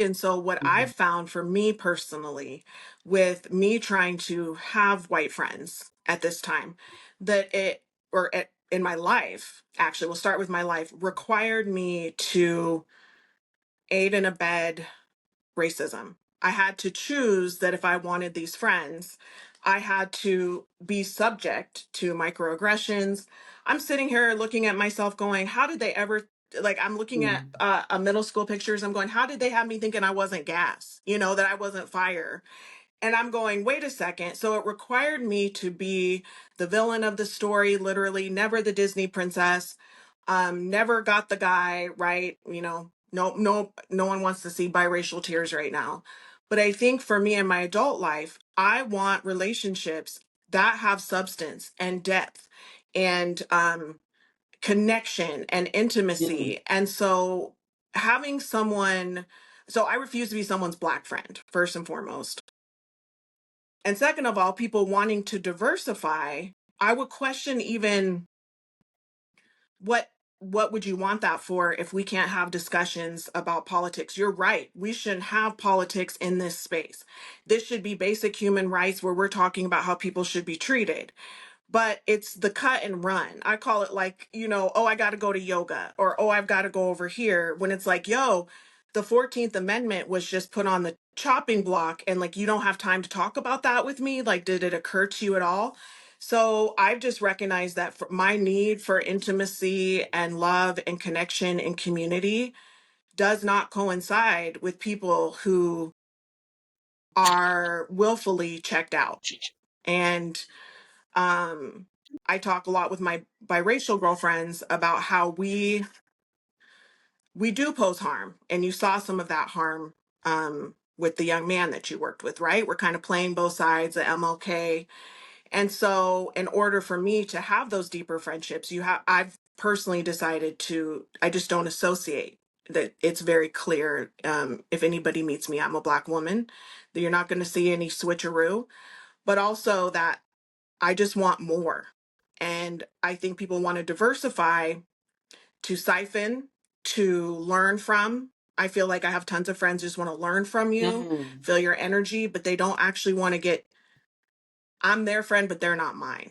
And so what I've Mhm. found for me personally, with me trying to have white friends at this time, that it or at, in my life, actually, we'll start with my life, required me to aid and abet racism. I had to choose that if I wanted these friends, I had to be subject to microaggressions. I'm sitting here looking at myself going, how did they ever, like, I'm looking at Mhm. a middle school pictures. I'm going, how did they have me thinking I wasn't gas, that I wasn't fire? And I'm going, wait a second. So it required me to be the villain of the story, literally, never the Disney princess, never got the guy, right? No one wants to see biracial tears right now. But I think for me in my adult life, I want relationships that have substance and depth and connection and Mhm. intimacy. And so having someone, so I refuse to be someone's black friend, first and foremost. And second of all, people wanting to diversify, I would question even what what would you want that for if we can't have discussions about politics? You're right. We shouldn't have politics in this space. This should be basic human rights where we're talking about how people should be treated, but it's the cut and run. I call it like, oh, I got to go to yoga, or oh, I've got to go over here, when it's like, yo, the 14th Amendment was just put on the chopping block, and like, you don't have time to talk about that with me. Like, did it occur to you at all? So I've just recognized that for my need for intimacy and love and connection and community does not coincide with people who are willfully checked out. And um, I talk a lot with my biracial girlfriends about how we do pose harm, and you saw some of that harm with the young man that you worked with, right? We're kind of playing both sides of MLK, and so in order for me to have those deeper friendships, I've personally decided to. I just don't associate. That it's very clear. If anybody meets me, I'm a black woman. That you're not going to see any switcheroo, but also that I just want more. And I think people want to diversify, to siphon, to learn from. I feel like I have tons of friends who just want to learn from you, Mhm. feel your energy, but they don't actually want to get, I'm their friend, but they're not mine.